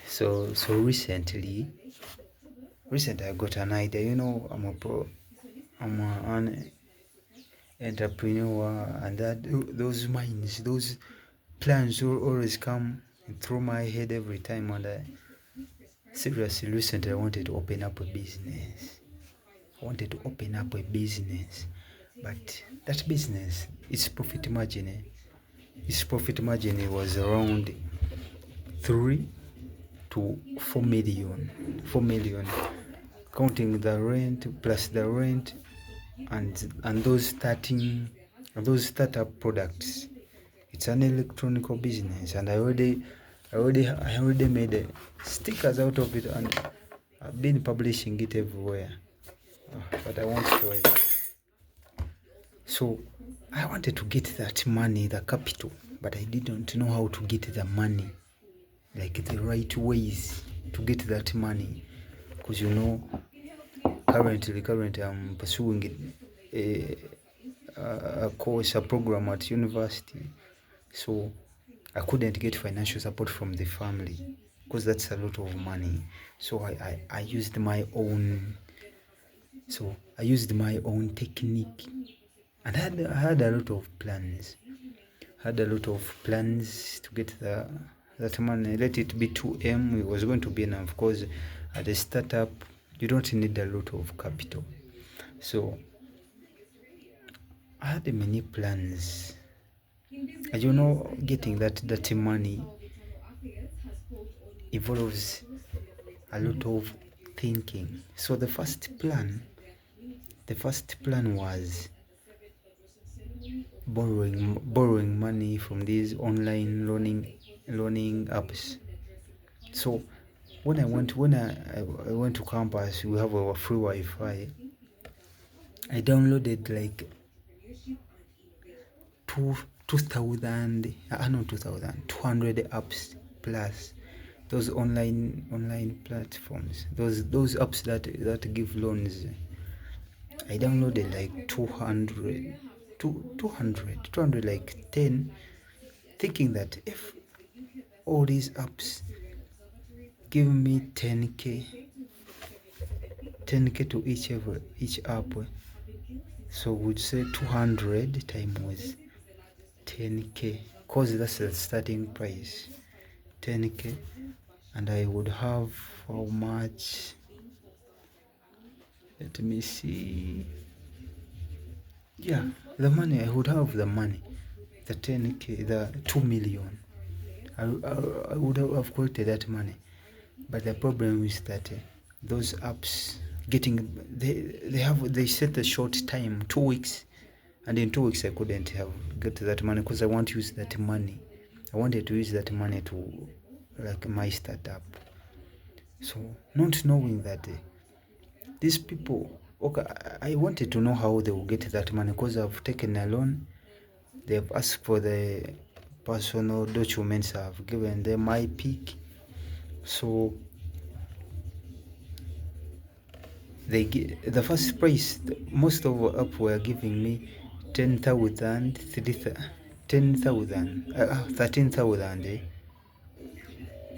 So recently I got an idea. I'm an entrepreneur, and those minds, those plans will always come through my head every time. And seriously, recently I wanted to open up a business. But that business, its profit margin, was around 3 to 4 million. 4 million, counting the rent plus the rent and those startup products. It's an electronic business, and I already made stickers out of it, and I've been publishing it everywhere. But I won't show it. So I wanted to get that money, the capital, but I didn't know how to get the money, like the right ways to get that money, because currently I'm pursuing a course, a program at university. So I couldn't get financial support from the family because that's a lot of money. So I used my own technique, and I had a lot of plans. To get that money. Let it be 2M. It was going to be enough because at a startup you don't need a lot of capital. So I had many plans. And getting that money involves a lot of thinking. So the first plan was borrowing money from these online loaning apps. So when I went to campus, we have our free Wi-Fi. I downloaded like 200 apps plus those online platforms, those apps that give loans. I downloaded like 200, like 10, thinking that if all these apps give me 10k to each app, so we'd say 200 times 10k, because that's the starting price, 10k, and I would have how much? Let me see. Yeah, the money, I would have the money, the 10k, the 2 million. I would have collected that money. But the problem is that those apps they set a short time, 2 weeks, and in 2 weeks I couldn't get that money because I want to use that money. I wanted to use that money to like my startup. So not knowing that these people, okay, I wanted to know how they will get that money because I've taken a loan. They've asked for the personal documents. I've given them my pick. So they get the first price. Most of the app were giving me 10,000, 13,000,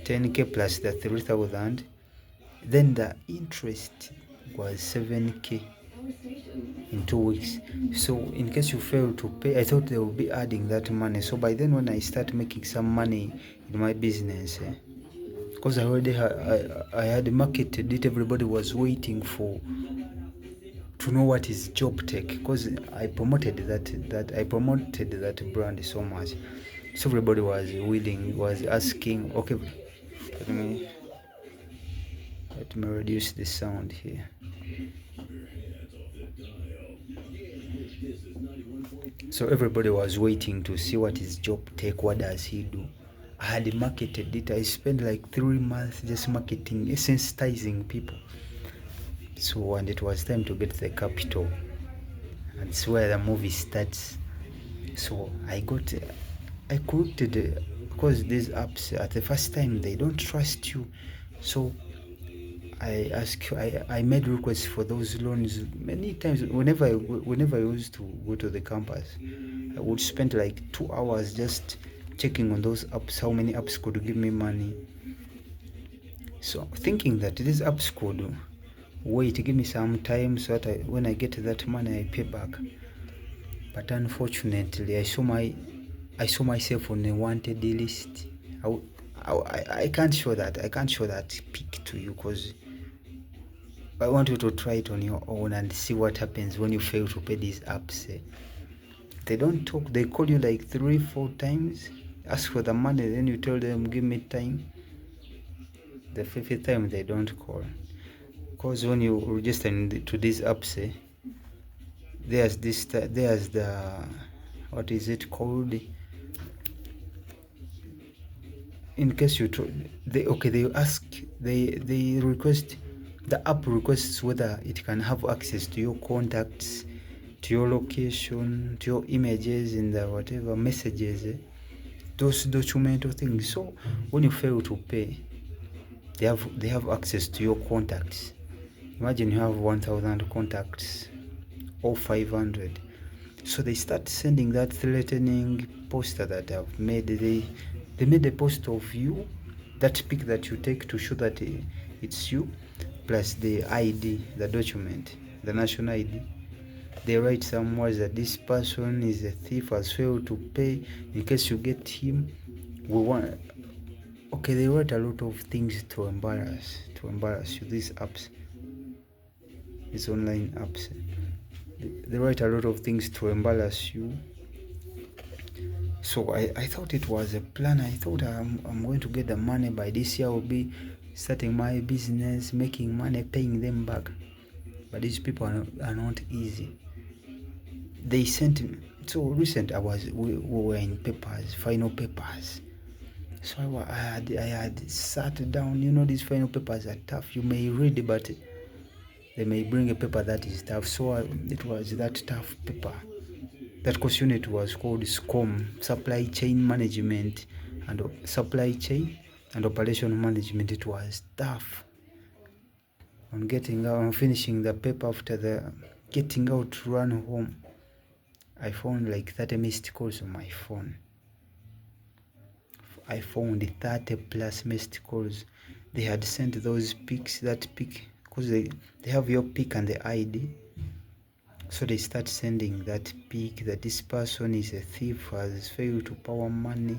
10k plus the 3,000. Then the interest was 7k in 2 weeks. So in case you fail to pay, I thought they will be adding that money. So by then, when I start making some money in my business, because I already I had marketed it, everybody was waiting to know what is Jobtech, because I promoted that brand so much. So everybody was asking. Okay, let me reduce the sound here. So everybody was waiting to see what is Jobtech, what does he do. I had marketed it. I spent like 3 months just marketing, sensitizing people. So, and it was time to get the capital. And it's where the movie starts. So I collected, because these apps at the first time they don't trust you. So I made requests for those loans many times. Whenever I used to go to the campus, I would spend like 2 hours just checking on those apps, how many apps could give me money. So thinking that these apps could wait, give me some time so that when I get that money I pay back. But unfortunately I saw myself on a wanted list. I can't show that pic to you because I want you to try it on your own and see what happens when you fail to pay these apps. They don't talk, they call you like 3-4 times, ask for the money, then you tell them give me time. The 50th time they don't call. Because when you register to these apps, there's the, what is it called? In case you they request, the app requests whether it can have access to your contacts, to your location, to your images in the whatever messages, those documental things. So when you fail to pay, they have access to your contacts. Imagine you have 1,000 contacts or 500. So they start sending that threatening poster that I've made. They made a post of you, that pic that you take to show that it's you, plus the ID, the document, the national ID. They write some words that this person is a thief, has failed to pay. In case you get him, we want. Okay, they write a lot of things to embarrass you. These apps, these online apps, they write a lot of things to embarrass you. So I thought it was a plan. I thought I'm going to get the money by this year. I'll be starting my business, making money, paying them back. But these people are not easy. They sent me. So recent, we were in papers, final papers. So I had sat down. You know, these final papers are tough. You may read, but they may bring a paper that is tough. So it was that tough paper. That course unit was called SCOM, Supply Chain Management and Supply Chain and Operation Management. It was tough. On finishing the paper, after the getting out to run home, I found like 30 missed calls on my phone. I found 30 plus missed calls. They had sent those pics, that pic, because they have your pic and the ID. So they start sending that pic that this person is a thief, has failed to power money.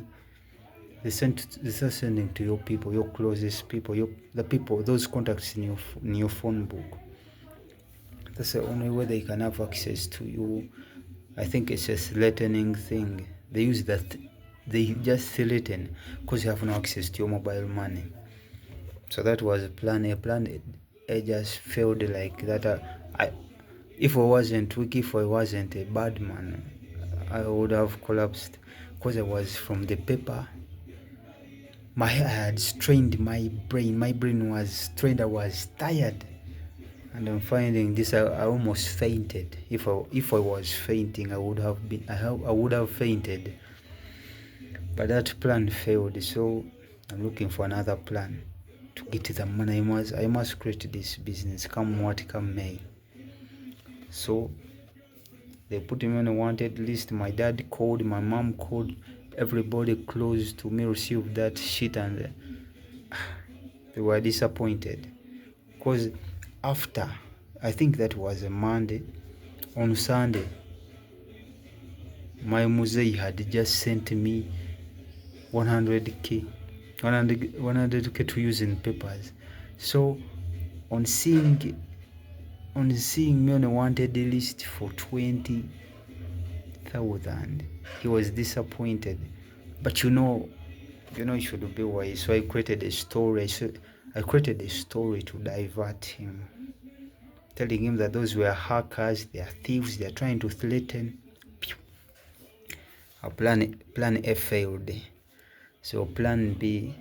They start sending to your people, your closest people, the people, those contacts in your phone book. That's the only way they can have access to you. I think it's a threatening thing. They use that. They just threaten because you have no access to your mobile money. So that was a plan. A just failed like that. If I wasn't weak, if I wasn't a bad man, I would have collapsed because I was from the paper. I had strained my brain. My brain was strained. I was tired. And I'm finding this, I almost fainted. If I was fainting, I would have fainted. But that plan failed, so I'm looking for another plan to get the money. I must create this business, come what come may. So they put me on a wanted list. My dad called, my mom called, everybody close to me received that shit, and they were disappointed. Because after, I think that was a Monday, on Sunday, my muzei had just sent me 100k to use in papers. So on seeing me on a wanted list for 20,000, he was disappointed. But you know you should be wise. So I created a story. To divert him, telling him that those were hackers, they are thieves, they are trying to threaten. Our plan A failed. So plan B,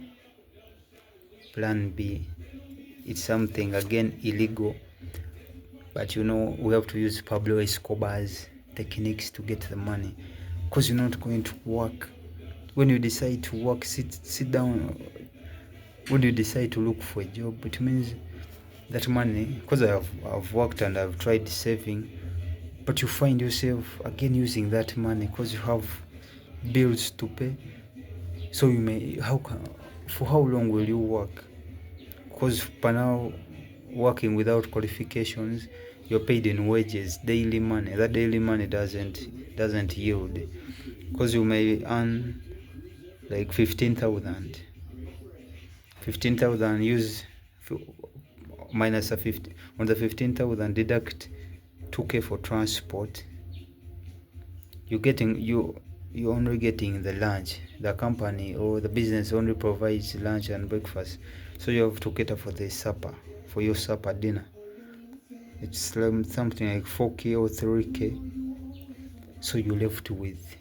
it's something again illegal, but we have to use Pablo Escobar's techniques to get the money, because you're not going to work. When you decide to work, sit down. When you decide to look for a job, it means that money, because I've worked and I've tried saving, but you find yourself again using that money because you have bills to pay. So for how long will you work? because per now, working without qualifications, you're paid in wages, daily money. That daily money doesn't yield, because you may earn like 15,000. 15,000, use minus a 50 on the 15,000, deduct 2k for transport. You're only getting the lunch. The company or the business only provides lunch and breakfast, so you have to cater for the supper, for your supper dinner. It's something like 4k or 3k, so you're left with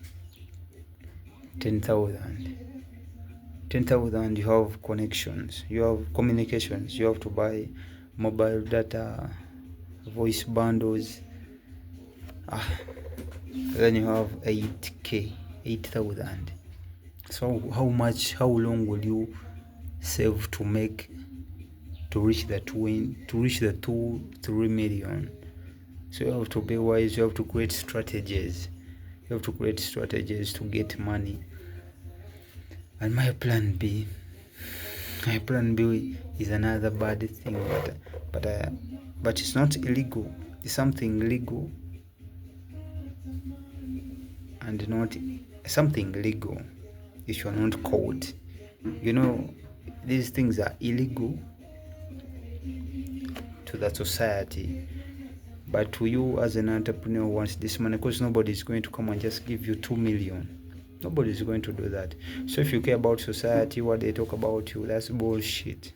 10,000. 10,000, you have connections, you have communications, you have to buy mobile data, voice bundles. Then you have 8,000. So how long will you save to reach the 2-3 million? So you have to be wise, you have to create strategies. To get money. And my plan B is another bad thing, but it's not illegal. It's something legal and not something legal if you're not caught. These things are illegal to the society, but to you as an entrepreneur who wants this money, because nobody is going to come and just give you 2 million. Nobody is going to do that. So if you care about society, what they talk about you, that's bullshit.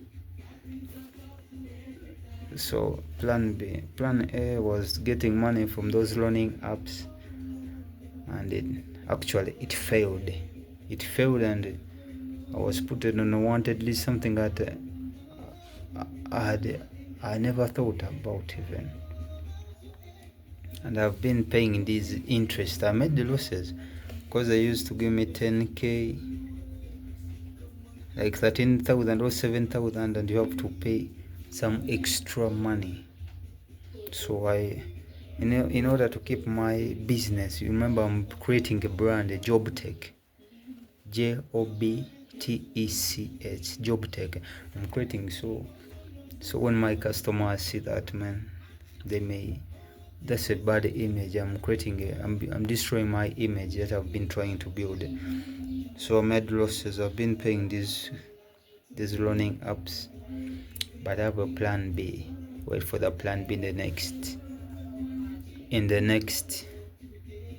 So plan A was getting money from those loaning apps, and it failed. And I was put on a wanted list, something that I never thought about even. And I've been paying these interest. I made the losses because they used to give me 10k, like 13,000 or 7,000, and you have to pay some extra money. So in order to keep my business, you remember I'm creating a brand, a Jobtech, Jobtech, Jobtech. I'm creating, so when my customers see that, man, that's a bad image. I'm destroying my image that I've been trying to build. So I made losses. I've been paying these loaning apps, but I have a plan B. Wait for the plan B in the next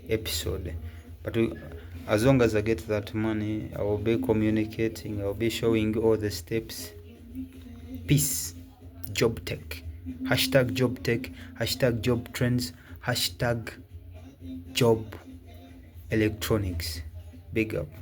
episode. But as long as I get that money, I will be communicating. I will be showing all the steps. Peace. Jobtech. #Jobtech. #Job trends. #Job electronics. Big up.